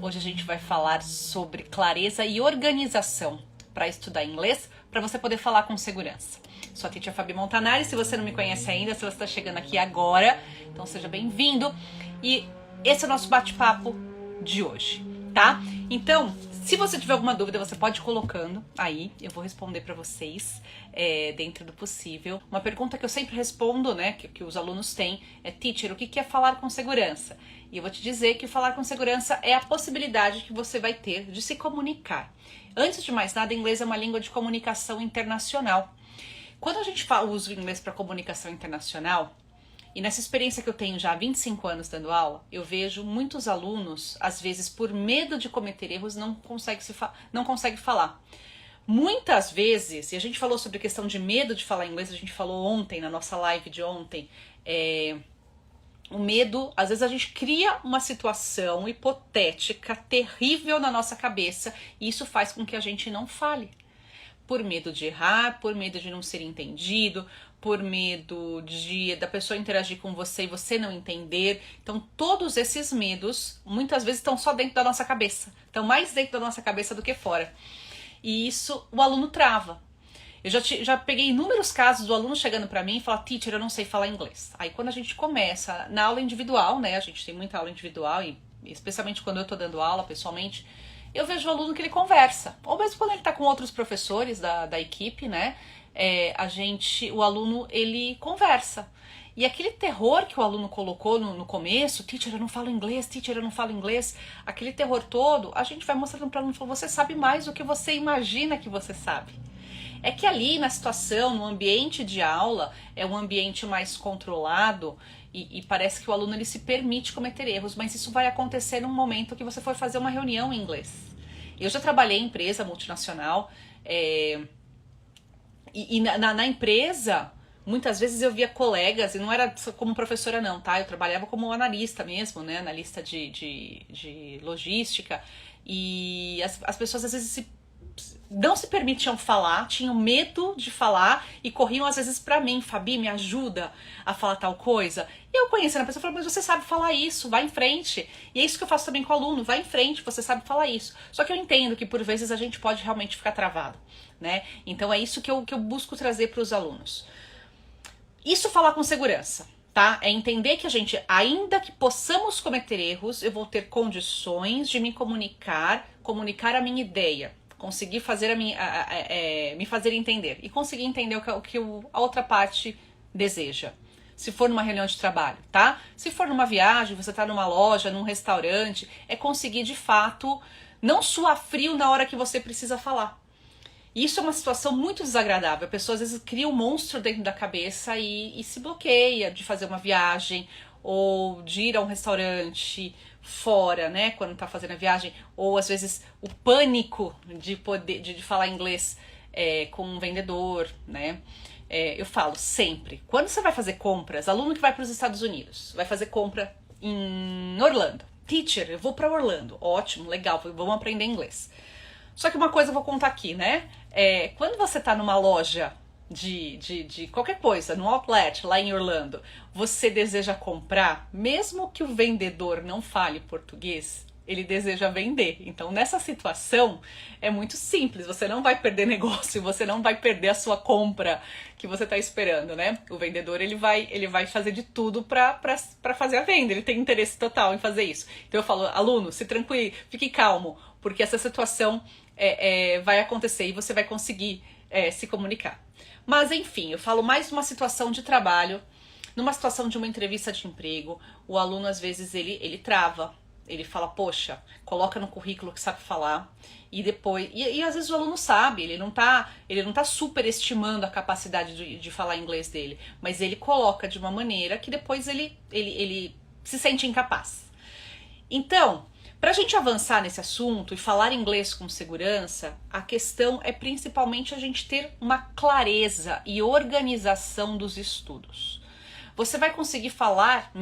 Hoje a gente vai falar sobre clareza e organização para estudar inglês, para você poder falar com segurança. Sou a Teacher Fabi Montanari, se você não me conhece ainda, se você está chegando aqui agora, então seja bem-vindo. E esse é o nosso bate-papo de hoje, tá? Então, se você tiver alguma dúvida, você pode ir colocando aí, eu vou responder para vocês dentro do possível. Uma pergunta que eu sempre respondo, né, que os alunos têm é: Teacher, o que é falar com segurança? E eu vou te dizer que falar com segurança é a possibilidade que você vai ter de se comunicar. Antes de mais nada, inglês é uma língua de comunicação internacional. Quando a gente usa o inglês para comunicação internacional, e nessa experiência que eu tenho já há 25 anos dando aula, eu vejo muitos alunos, às vezes por medo de cometer erros, não conseguem falar. Muitas vezes, e a gente falou sobre a questão de medo de falar inglês, a gente falou ontem, na nossa live de ontem, o medo, às vezes a gente cria uma situação hipotética, terrível na nossa cabeça, e isso faz com que a gente não fale. Por medo de errar, por medo de não ser entendido, por medo da pessoa interagir com você e você não entender. Então todos esses medos, muitas vezes estão só dentro da nossa cabeça, estão mais dentro da nossa cabeça do que fora. E isso o aluno trava. Eu já peguei inúmeros casos do aluno chegando pra mim e falar: Teacher, eu não sei falar inglês. Aí quando a gente começa na aula individual, né, a gente tem muita aula individual e especialmente quando eu tô dando aula pessoalmente, eu vejo o aluno que ele conversa. Ou mesmo quando ele tá com outros professores da equipe, né, o aluno, ele conversa. E aquele terror que o aluno colocou no começo: Teacher, eu não falo inglês, Teacher, eu não falo inglês, aquele terror todo, a gente vai mostrando para o aluno: você sabe mais do que você imagina que você sabe. É que ali na situação, no ambiente de aula, é um ambiente mais controlado e parece que o aluno ele se permite cometer erros, mas isso vai acontecer num momento que você for fazer uma reunião em inglês. Eu já trabalhei em empresa multinacional na empresa, muitas vezes eu via colegas, e não era como professora não, tá? Eu trabalhava como analista mesmo, né? Analista de logística, e as pessoas às vezes não se permitiam falar, tinham medo de falar e corriam às vezes pra mim: Fabi, me ajuda a falar tal coisa. E eu conhecendo a pessoa, falava: mas você sabe falar isso, vai em frente. E é isso que eu faço também com o aluno: vai em frente, você sabe falar isso. Só que eu entendo que por vezes a gente pode realmente ficar travado, né? Então é isso que eu busco trazer para os alunos. Isso, falar com segurança, tá? É entender que a gente, ainda que possamos cometer erros, eu vou ter condições de me comunicar a minha ideia, conseguir fazer me fazer entender e conseguir entender o que a outra parte deseja. Se for numa reunião de trabalho, tá? Se for numa viagem, você tá numa loja, num restaurante, é conseguir de fato não suar frio na hora que você precisa falar. Isso é uma situação muito desagradável. A pessoa às vezes cria um monstro dentro da cabeça e se bloqueia de fazer uma viagem ou de ir a um restaurante fora, né, quando tá fazendo a viagem, ou às vezes o pânico de falar inglês com um vendedor, né. Eu falo sempre, quando você vai fazer compras, aluno que vai para os Estados Unidos, vai fazer compra em Orlando: Teacher, eu vou para Orlando. Ótimo, legal, vamos aprender inglês. Só que uma coisa eu vou contar aqui, né? Quando você tá numa loja de qualquer coisa, no outlet lá em Orlando, você deseja comprar, mesmo que o vendedor não fale português, ele deseja vender. Então nessa situação é muito simples, você não vai perder negócio, você não vai perder a sua compra que você tá esperando, né? O vendedor ele vai fazer de tudo pra fazer a venda, ele tem interesse total em fazer isso. Então eu falo: aluno, se tranquile, fique calmo, porque essa situação vai acontecer e você vai conseguir se comunicar. Mas enfim, eu falo mais numa situação de trabalho, numa situação de uma entrevista de emprego. O aluno às vezes ele trava, ele fala: poxa, coloca no currículo que sabe falar, e depois, e às vezes o aluno sabe, ele não tá superestimando a capacidade de falar inglês dele, mas ele coloca de uma maneira que depois ele se sente incapaz. Então, para a gente avançar nesse assunto e falar inglês com segurança, a questão é principalmente a gente ter uma clareza e organização dos estudos. Você vai conseguir falar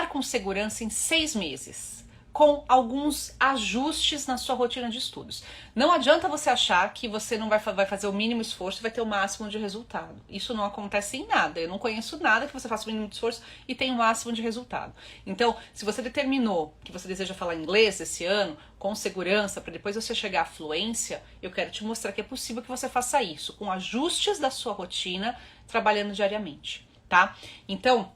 com segurança em 6 meses. com alguns ajustes na sua rotina de estudos. Não adianta você achar que você não vai fazer o mínimo esforço e vai ter o máximo de resultado. Isso não acontece em nada. Eu não conheço nada que você faça o mínimo de esforço e tenha o máximo de resultado. Então, se você determinou que você deseja falar inglês esse ano, com segurança, para depois você chegar à fluência, eu quero te mostrar que é possível que você faça isso, com ajustes da sua rotina, trabalhando diariamente, tá? Então,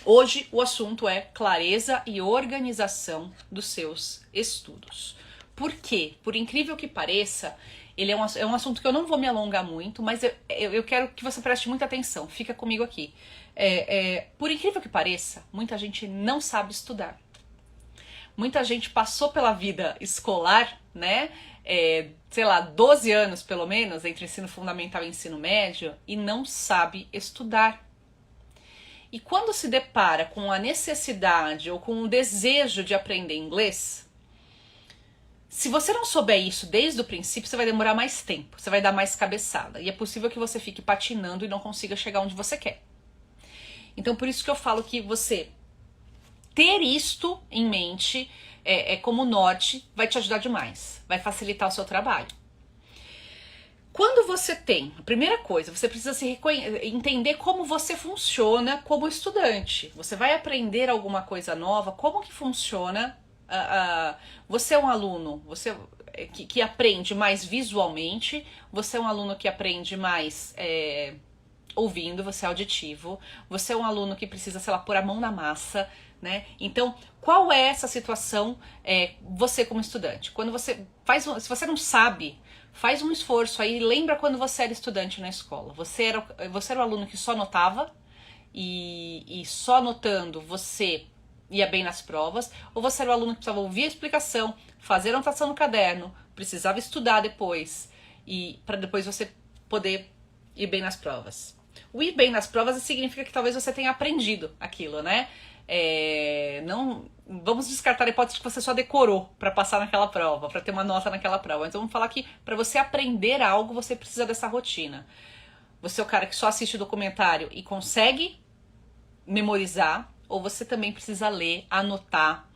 hoje o assunto é clareza e organização dos seus estudos. Por quê? Por incrível que pareça, ele é um assunto que eu não vou me alongar muito, mas eu quero que você preste muita atenção, fica comigo aqui. Por incrível que pareça, muita gente não sabe estudar. Muita gente passou pela vida escolar, né? Sei lá, 12 anos pelo menos, entre ensino fundamental e ensino médio, e não sabe estudar. E quando se depara com a necessidade ou com o desejo de aprender inglês, se você não souber isso desde o princípio, você vai demorar mais tempo, você vai dar mais cabeçada. E é possível que você fique patinando e não consiga chegar onde você quer. Então, por isso que eu falo que você ter isto em mente como norte vai te ajudar demais, vai facilitar o seu trabalho. Quando você tem, a primeira coisa, você precisa entender como você funciona como estudante. Você vai aprender alguma coisa nova, como que funciona. Você é um aluno que aprende mais visualmente, você é um aluno que aprende mais ouvindo, você é auditivo, você é um aluno que precisa, sei lá, pôr a mão na massa, né? Então, qual é essa situação você como estudante? Quando você se você não sabe, faz um esforço aí, lembra quando você era estudante na escola. Você era o aluno que só notava e só anotando você ia bem nas provas, ou você era o aluno que precisava ouvir a explicação, fazer anotação no caderno, precisava estudar depois, e para depois você poder ir bem nas provas. O ir bem nas provas significa que talvez você tenha aprendido aquilo, né? Não vamos descartar a hipótese que você só decorou para passar naquela prova, para ter uma nota naquela prova. Então vamos falar que para você aprender algo, você precisa dessa rotina. Você é o cara que só assiste o documentário e consegue memorizar, ou você também precisa ler, anotar.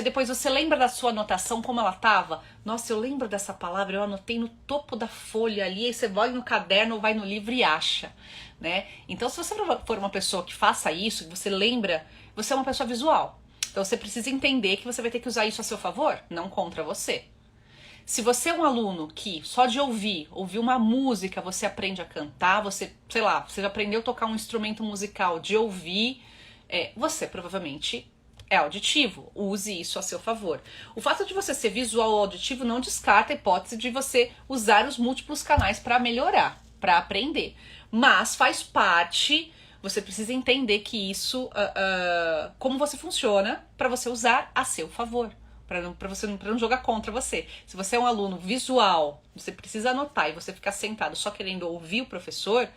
Depois você lembra da sua anotação, como ela estava? Nossa, eu lembro dessa palavra, eu anotei no topo da folha ali, aí você vai no caderno ou vai no livro e acha, né? Então, se você for uma pessoa que faça isso, que você lembra, você é uma pessoa visual. Então, você precisa entender que você vai ter que usar isso a seu favor, não contra você. Se você é um aluno que só de ouvir uma música, você aprende a cantar, você já aprendeu a tocar um instrumento musical de ouvir, você provavelmente é auditivo, use isso a seu favor. O fato de você ser visual ou auditivo não descarta a hipótese de você usar os múltiplos canais para melhorar, para aprender. Mas faz parte, você precisa entender que isso, como você funciona, para você usar a seu favor, para não jogar contra você. Se você é um aluno visual, você precisa anotar e você ficar sentado só querendo ouvir o professor,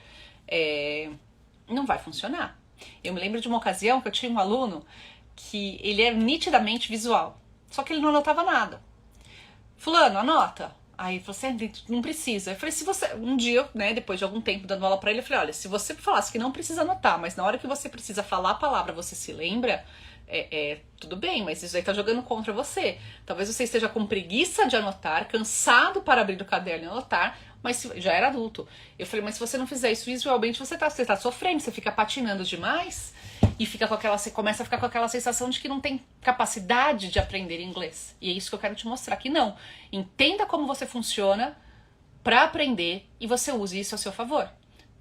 não vai funcionar. Eu me lembro de uma ocasião que eu tinha um aluno que ele é nitidamente visual, só que ele não anotava nada. Fulano, anota. Aí ele falou assim, não precisa. Eu falei, se você, um dia, né, depois de algum tempo dando aula pra ele, eu falei, olha, se você falasse que não precisa anotar, mas na hora que você precisa falar a palavra, você se lembra, tudo bem, mas isso aí tá jogando contra você. Talvez você esteja com preguiça de anotar, cansado para abrir o caderno e anotar, mas já era adulto. Eu falei, mas se você não fizer isso visualmente, você tá sofrendo, você fica patinando demais e você começa a ficar com aquela sensação de que não tem capacidade de aprender inglês. E é isso que eu quero te mostrar, que não. Entenda como você funciona para aprender e você use isso a seu favor.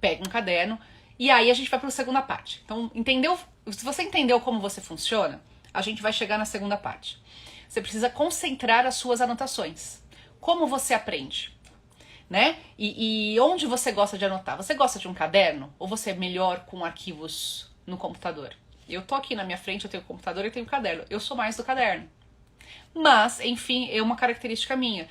Pega um caderno e aí a gente vai para a segunda parte. Então, se você entendeu como você funciona, a gente vai chegar na segunda parte. Você precisa concentrar as suas anotações. Como você aprende? Né? E onde você gosta de anotar? Você gosta de um caderno? Ou você é melhor com arquivos no computador? Eu tô aqui na minha frente, eu tenho o computador e tenho o caderno. Eu sou mais do caderno. Mas, enfim, é uma característica minha.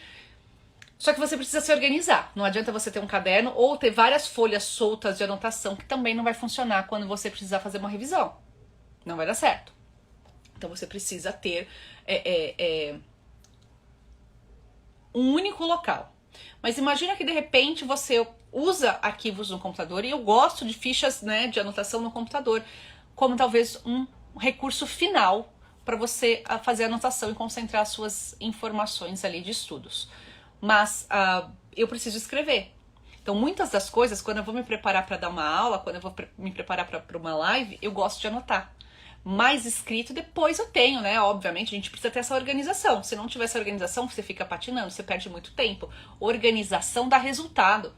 Só que você precisa se organizar. Não adianta você ter um caderno ou ter várias folhas soltas de anotação, que também não vai funcionar quando você precisar fazer uma revisão. Não vai dar certo. Então você precisa ter um único local. Mas imagina que de repente você usa arquivos no computador, e eu gosto de fichas, né, de anotação no computador, como talvez um recurso final para você fazer a anotação e concentrar as suas informações ali de estudos. Mas eu preciso escrever. Então, muitas das coisas, quando eu vou me preparar para dar uma aula, quando eu vou me preparar para uma live, eu gosto de anotar. Mais escrito, depois eu tenho, né? Obviamente, a gente precisa ter essa organização. Se não tiver essa organização, você fica patinando, você perde muito tempo. Organização dá resultado.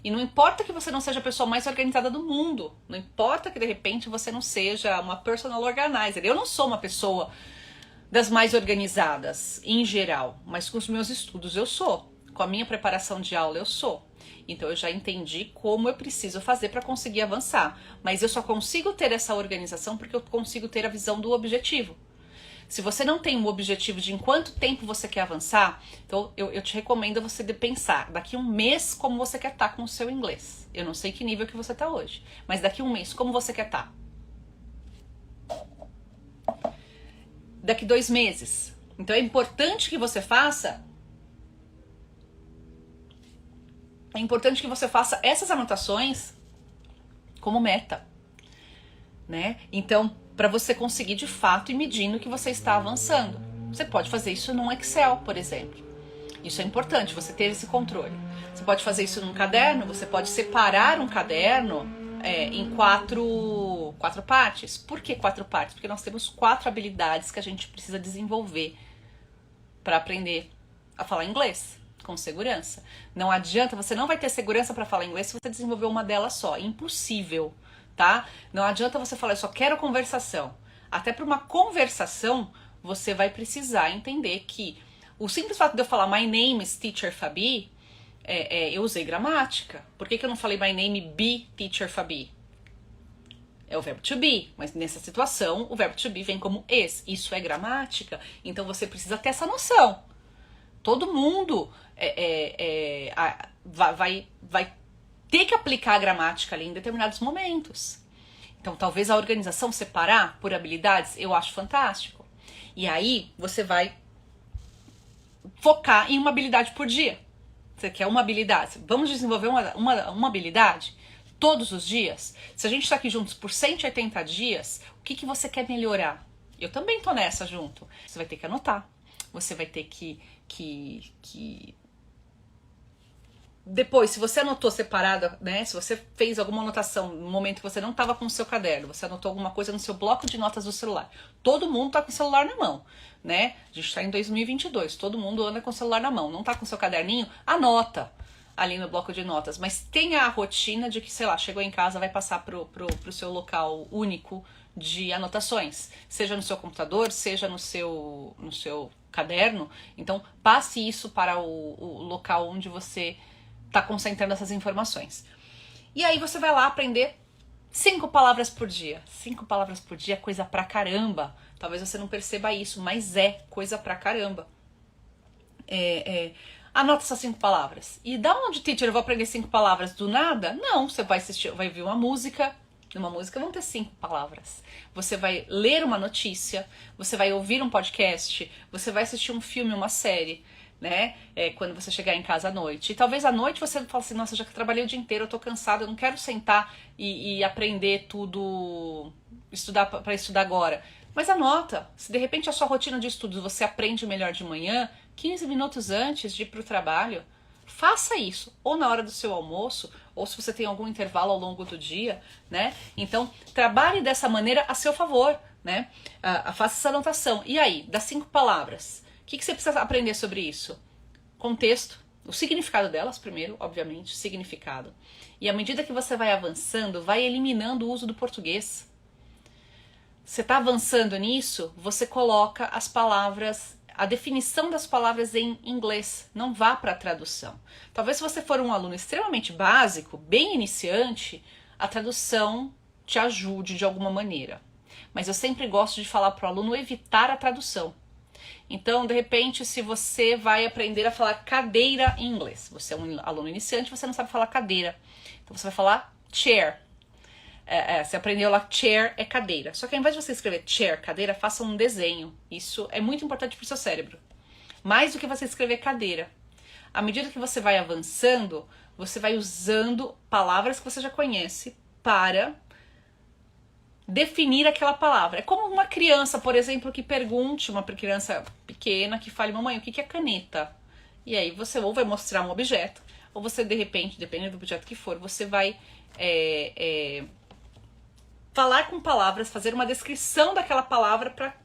E não importa que você não seja a pessoa mais organizada do mundo. Não importa que, de repente, você não seja uma personal organizer. Eu não sou uma pessoa das mais organizadas, em geral. Mas com os meus estudos eu sou. Com a minha preparação de aula eu sou. Então eu já entendi como eu preciso fazer para conseguir avançar. Mas eu só consigo ter essa organização porque eu consigo ter a visão do objetivo. Se você não tem um objetivo de em quanto tempo você quer avançar, então eu te recomendo você de pensar daqui um mês como você quer estar com o seu inglês. Eu não sei que nível que você está hoje, mas daqui um mês como você quer estar. Daqui 2 meses. Então é importante que você faça essas anotações como meta, né? Então, para você conseguir de fato ir medindo que você está avançando. Você pode fazer isso num Excel, por exemplo. Isso é importante, você ter esse controle. Você pode fazer isso num caderno, você pode separar um caderno em quatro partes. Por que 4 partes? Porque nós temos 4 habilidades que a gente precisa desenvolver para aprender a falar inglês com segurança. Não adianta, você não vai ter segurança para falar inglês se você desenvolver uma delas só. Impossível, tá? Não adianta você falar, eu só quero conversação. Até para uma conversação, você vai precisar entender que o simples fato de eu falar my name is Teacher Fabi, eu usei gramática. Por que eu não falei my name be Teacher Fabi? É o verbo to be, mas nessa situação o verbo to be vem como is. Isso é gramática, então você precisa ter essa noção. Todo mundo vai ter que aplicar a gramática ali em determinados momentos. Então, talvez a organização separar por habilidades, eu acho fantástico. E aí, você vai focar em uma habilidade por dia. Você quer uma habilidade? Vamos desenvolver uma habilidade todos os dias? Se a gente está aqui juntos por 180 dias, o que você quer melhorar? Eu também tô nessa junto. Você vai ter que anotar. Você vai ter que depois, se você anotou separado, né? Se você fez alguma anotação no momento que você não estava com o seu caderno, você anotou alguma coisa no seu bloco de notas do celular. Todo mundo tá com o celular na mão, né? A gente tá em 2022, todo mundo anda com o celular na mão. Não tá com o seu caderninho? Anota ali no bloco de notas. Mas tenha a rotina de que, sei lá, chegou em casa, vai passar pro seu local único de anotações. Seja no seu computador, seja no seu caderno. Então, passe isso para o local onde você está concentrando essas informações. E aí você vai lá aprender 5 palavras por dia. 5 palavras por dia é coisa pra caramba. Talvez você não perceba isso, mas é coisa pra caramba. Anota essas 5 palavras. E da onde, teacher, eu vou aprender 5 palavras? Do nada? Não, você vai assistir, vai ver uma música. Numa música vão ter 5 palavras. Você vai ler uma notícia, você vai ouvir um podcast, você vai assistir um filme, uma série, né? Quando você chegar em casa à noite. E talvez à noite você fale assim, nossa, já que trabalhei o dia inteiro, eu tô cansada, eu não quero sentar e aprender tudo, para estudar agora. Mas anota, se de repente a sua rotina de estudos você aprende melhor de manhã, 15 minutos antes de ir pro trabalho, faça isso, ou na hora do seu almoço, ou se você tem algum intervalo ao longo do dia, né? Então, trabalhe dessa maneira a seu favor, né? Faça essa anotação. E aí, das 5 palavras, o que você precisa aprender sobre isso? Contexto, o significado delas primeiro, obviamente, significado. E à medida que você vai avançando, vai eliminando o uso do português. Você está avançando nisso, você coloca as palavras, a definição das palavras em inglês, não vá para a tradução. Talvez se você for um aluno extremamente básico, bem iniciante, a tradução te ajude de alguma maneira. Mas eu sempre gosto de falar para o aluno evitar a tradução. Então, de repente, se você vai aprender a falar cadeira em inglês, você é um aluno iniciante, você não sabe falar cadeira, então você vai falar chair. Você aprendeu lá, chair é cadeira. Só que ao invés de você escrever chair, cadeira, faça um desenho. Isso é muito importante para o seu cérebro. Mais do que você escrever cadeira. À medida que você vai avançando, você vai usando palavras que você já conhece para definir aquela palavra. É como uma criança, por exemplo, que pergunte, uma criança pequena que fale, mamãe, o que é caneta? E aí você ou vai mostrar um objeto, ou você de repente, dependendo do objeto que for, você vai falar com palavras, fazer uma descrição daquela palavra para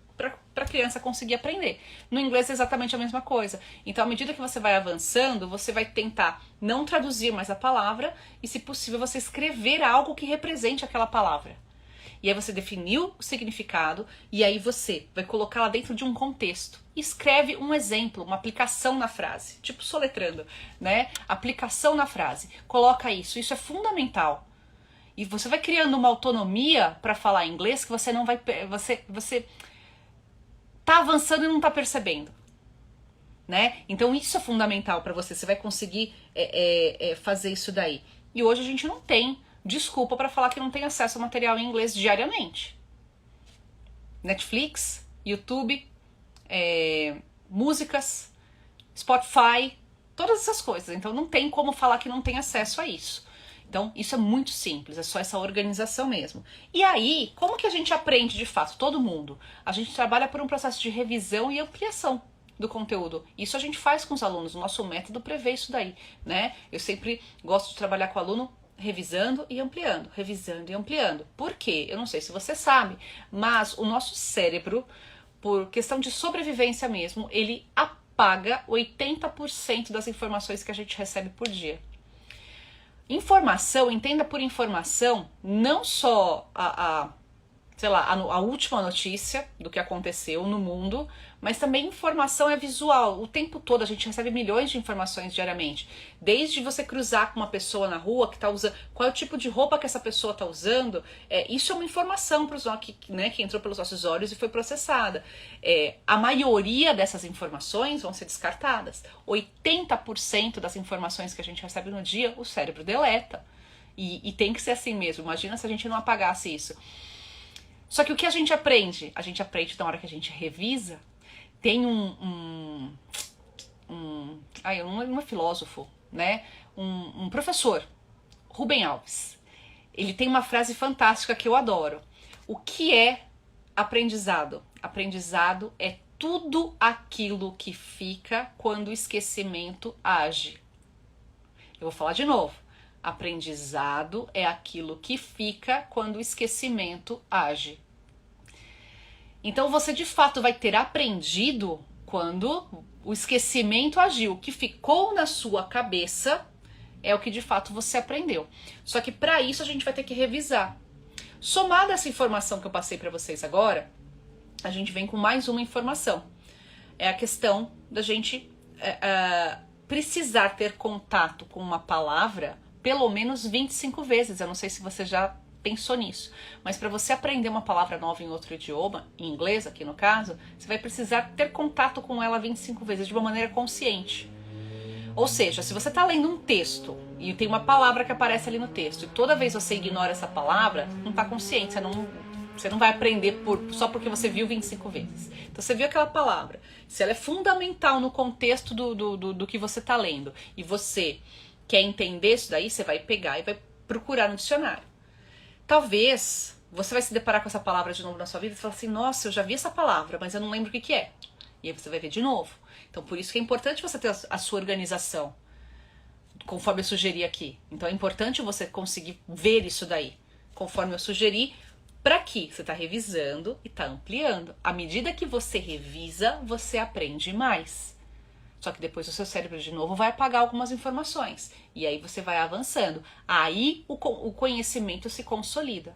a criança conseguir aprender. No inglês é exatamente a mesma coisa. Então, à medida que você vai avançando, você vai tentar não traduzir mais a palavra e, se possível, você escrever algo que represente aquela palavra. E aí você definiu o significado e aí você vai colocá-la dentro de um contexto. Escreve um exemplo, uma aplicação na frase, tipo soletrando, né? Aplicação na frase. Coloca isso. Isso é fundamental. E você vai criando uma autonomia para falar inglês que você não vai... Você tá avançando e não tá percebendo, né? Então isso é fundamental para você. Você vai conseguir fazer isso daí. E hoje a gente não tem desculpa para falar que não tem acesso a material em inglês diariamente. Netflix, YouTube, músicas, Spotify, todas essas coisas. Então não tem como falar que não tem acesso a isso. Então isso é muito simples, é só essa organização mesmo. E aí, como que a gente aprende de fato? Todo mundo. A gente trabalha por um processo de revisão e ampliação do conteúdo. Isso a gente faz com os alunos, o nosso método prevê isso daí, né? Eu sempre gosto de trabalhar com o aluno revisando e ampliando, revisando e ampliando. Por quê? Eu não sei se você sabe, mas o nosso cérebro, por questão de sobrevivência mesmo, ele apaga 80% das informações que a gente recebe por dia. Informação, entenda por informação, não só a última notícia do que aconteceu no mundo, mas também informação é visual. O tempo todo a gente recebe milhões de informações diariamente. Desde você cruzar com uma pessoa na rua que está usando, qual é o tipo de roupa que essa pessoa está usando, isso é uma informação que entrou pelos nossos olhos e foi processada. A maioria dessas informações vão ser descartadas. 80% das informações que a gente recebe no dia, o cérebro deleta. E tem que ser assim mesmo. Imagina se a gente não apagasse isso. Só que o que a gente aprende? A gente aprende na hora que a gente revisa. Tem um filósofo, né? Um professor, Rubem Alves. Ele tem uma frase fantástica que eu adoro. O que é aprendizado? Aprendizado é tudo aquilo que fica quando o esquecimento age. Eu vou falar de novo. Aprendizado é aquilo que fica quando o esquecimento age. Então você de fato vai ter aprendido quando o esquecimento agiu. O que ficou na sua cabeça é o que de fato você aprendeu. Só que para isso a gente vai ter que revisar. Somada essa informação que eu passei para vocês agora, a gente vem com mais uma informação. É a questão da gente precisar ter contato com uma palavra pelo menos 25 vezes. Eu não sei se você já pensou nisso, mas para você aprender uma palavra nova em outro idioma, em inglês aqui no caso, você vai precisar ter contato com ela 25 vezes de uma maneira consciente. Ou seja, se você está lendo um texto e tem uma palavra que aparece ali no texto e toda vez você ignora essa palavra, não está consciente, você não vai aprender só porque você viu 25 vezes. Então você viu aquela palavra, se ela é fundamental no contexto do que você está lendo e você quer entender isso daí, você vai pegar e vai procurar no dicionário. Talvez você vai se deparar com essa palavra de novo na sua vida e falar assim, nossa, eu já vi essa palavra, mas eu não lembro o que é. E aí você vai ver de novo. Então por isso que é importante você ter a sua organização, conforme eu sugeri aqui. Então é importante você conseguir ver isso daí, conforme eu sugeri, para que você está revisando e está ampliando. À medida que você revisa, você aprende mais. Só que depois o seu cérebro de novo vai apagar algumas informações. E aí você vai avançando. Aí o conhecimento se consolida.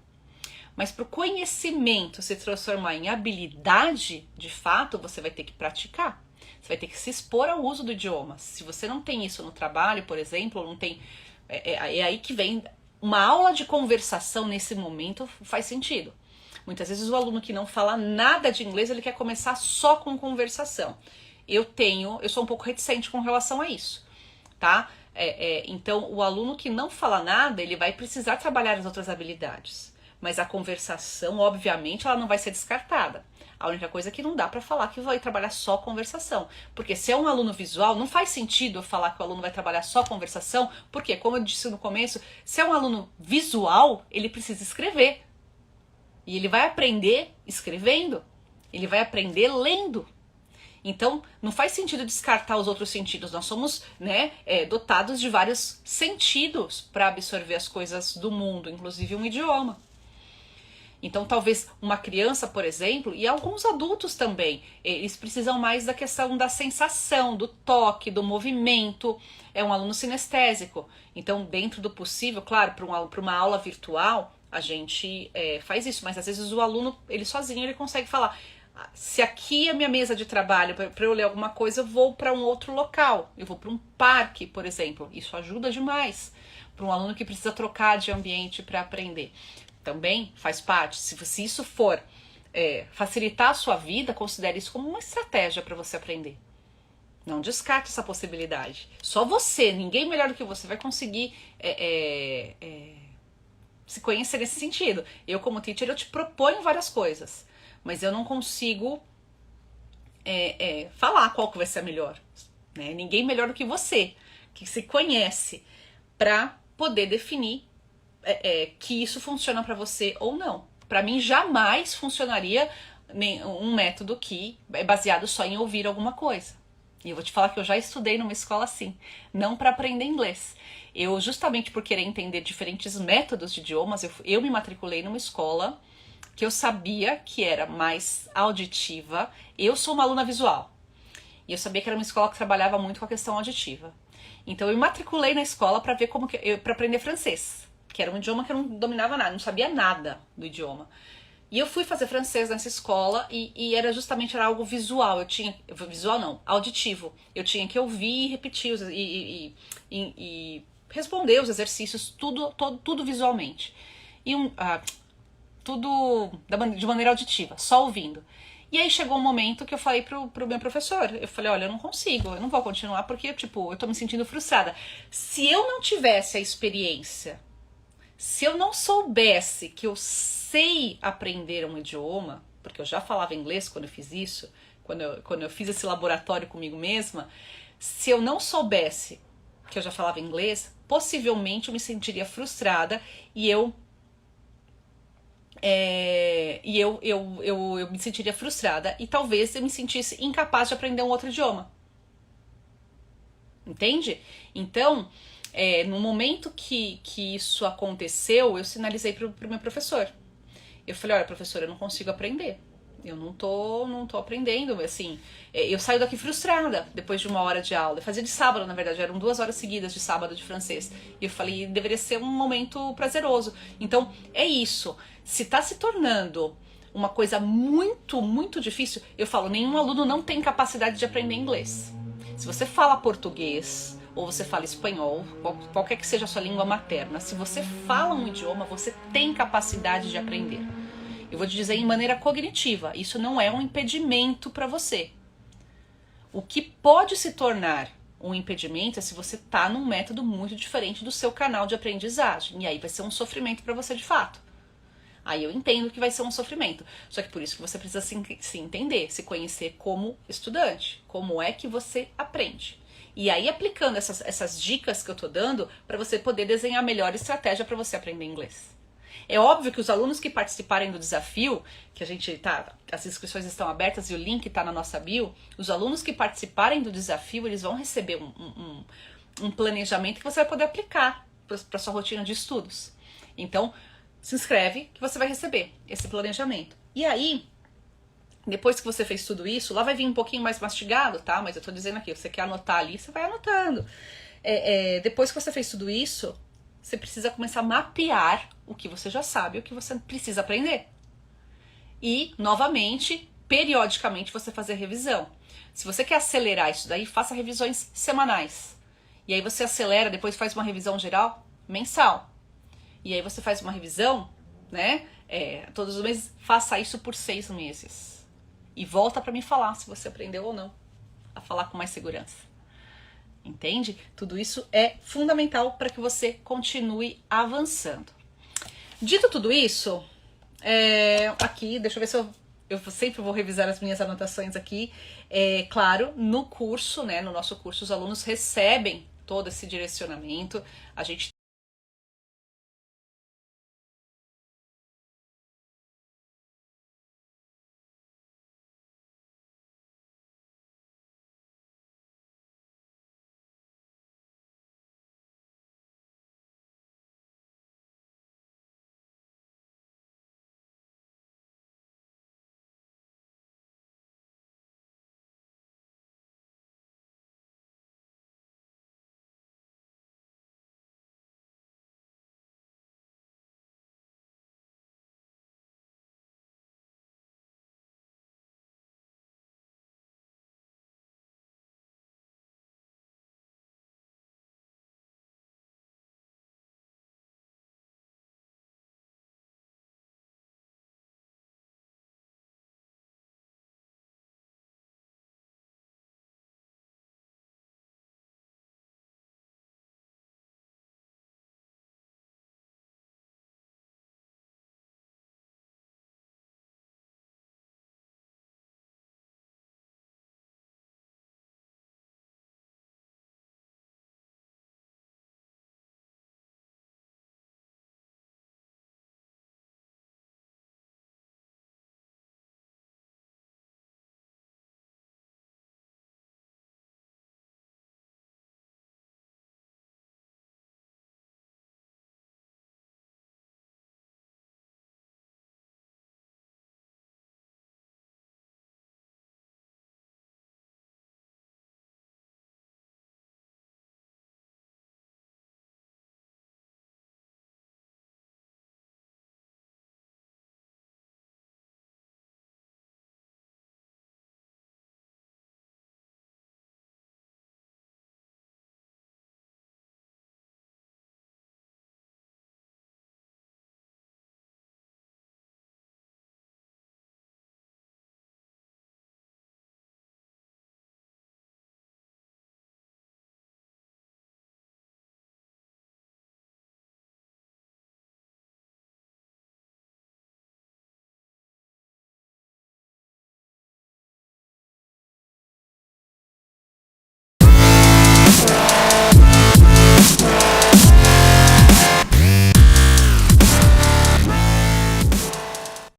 Mas para o conhecimento se transformar em habilidade, de fato, você vai ter que praticar. Você vai ter que se expor ao uso do idioma. Se você não tem isso no trabalho, por exemplo, não tem... É aí que vem uma aula de conversação nesse momento faz sentido. Muitas vezes o aluno que não fala nada de inglês, ele quer começar só com conversação. Eu sou um pouco reticente com relação a isso, tá? Então, o aluno que não fala nada, ele vai precisar trabalhar as outras habilidades. Mas a conversação, obviamente, ela não vai ser descartada. A única coisa é que não dá para falar que vai trabalhar só conversação. Porque se é um aluno visual, não faz sentido eu falar que o aluno vai trabalhar só conversação, porque, como eu disse no começo, se é um aluno visual, ele precisa escrever. E ele vai aprender escrevendo, ele vai aprender lendo. Então, não faz sentido descartar os outros sentidos. Nós somos, né, dotados de vários sentidos para absorver as coisas do mundo, inclusive um idioma. Então, talvez uma criança, por exemplo, e alguns adultos também, eles precisam mais da questão da sensação, do toque, do movimento. É um aluno sinestésico. Então, dentro do possível, claro, para uma aula virtual, a gente faz isso. Mas às vezes o aluno, ele sozinho, ele consegue falar: se aqui é a minha mesa de trabalho, para eu ler alguma coisa, eu vou para um outro local. Eu vou para um parque, por exemplo. Isso ajuda demais para um aluno que precisa trocar de ambiente para aprender. Também faz parte. Se isso for facilitar a sua vida, considere isso como uma estratégia para você aprender. Não descarte essa possibilidade. Só você, ninguém melhor do que você, vai conseguir se conhecer nesse sentido. Eu, como teacher, eu te proponho várias coisas, mas eu não consigo falar qual que vai ser a melhor. Né? Ninguém melhor do que você, que se conhece, para poder definir que isso funciona para você ou não. Para mim, jamais funcionaria um método que é baseado só em ouvir alguma coisa. E eu vou te falar que eu já estudei numa escola assim, não para aprender inglês. Eu, justamente por querer entender diferentes métodos de idiomas, eu me matriculei numa escola que eu sabia que era mais auditiva. Eu sou uma aluna visual, e eu sabia que era uma escola que trabalhava muito com a questão auditiva. Então eu me matriculei na escola para ver para aprender francês, que era um idioma que eu não dominava nada, não sabia nada do idioma. E eu fui fazer francês nessa escola e era algo visual. Auditivo. Eu tinha que ouvir e repetir e responder os exercícios, tudo visualmente. Tudo de maneira auditiva, só ouvindo. E aí chegou um momento que eu falei pro meu professor, eu falei: olha, eu não consigo, eu não vou continuar porque, eu tô me sentindo frustrada. Se eu não tivesse a experiência, se eu não soubesse que eu sei aprender um idioma, porque eu já falava inglês quando eu fiz isso, quando eu fiz esse laboratório comigo mesma, se eu não soubesse que eu já falava inglês, possivelmente eu me sentiria frustrada e eu me sentiria frustrada e talvez eu me sentisse incapaz de aprender um outro idioma. Entende? Então, no momento que isso aconteceu, eu sinalizei pro meu professor. Eu falei: olha, professor, eu não consigo aprender. Eu não tô aprendendo, assim. Eu saio daqui frustrada depois de uma hora de aula. Eu fazia de sábado, na verdade, eram 2 horas seguidas de sábado de francês. E eu falei: deveria ser um momento prazeroso. Então, é isso. Se tá se tornando uma coisa muito, muito difícil, eu falo: nenhum aluno não tem capacidade de aprender inglês. Se você fala português ou você fala espanhol, qualquer que seja a sua língua materna, se você fala um idioma, você tem capacidade de aprender. Eu vou te dizer em maneira cognitiva, isso não é um impedimento para você. O que pode se tornar um impedimento é se você tá num método muito diferente do seu canal de aprendizagem, e aí vai ser um sofrimento para você de fato. Aí eu entendo que vai ser um sofrimento, só que por isso que você precisa se entender, se conhecer como estudante, como é que você aprende. E aí aplicando essas dicas que eu tô dando para você poder desenhar a melhor estratégia para você aprender inglês. É óbvio que os alunos que participarem do desafio, que as inscrições estão abertas e o link está na nossa bio, os alunos que participarem do desafio, eles vão receber um planejamento que você vai poder aplicar para sua rotina de estudos. Então, se inscreve que você vai receber esse planejamento. E aí, depois que você fez tudo isso, lá vai vir um pouquinho mais mastigado, tá? Mas eu tô dizendo aqui, você quer anotar ali, você vai anotando. Depois que você fez tudo isso, você precisa começar a mapear o que você já sabe, o que você precisa aprender. E, novamente, periodicamente você fazer revisão. Se você quer acelerar isso daí, faça revisões semanais. E aí você acelera, depois faz uma revisão geral mensal. E aí você faz uma revisão, né? Todos os meses, faça isso por 6 meses. E volta para me falar se você aprendeu ou não a falar com mais segurança. Entende? Tudo isso é fundamental para que você continue avançando. Dito tudo isso, aqui, deixa eu ver se eu sempre vou revisar as minhas anotações aqui. Claro, no curso, né, no nosso curso, os alunos recebem todo esse direcionamento. A gente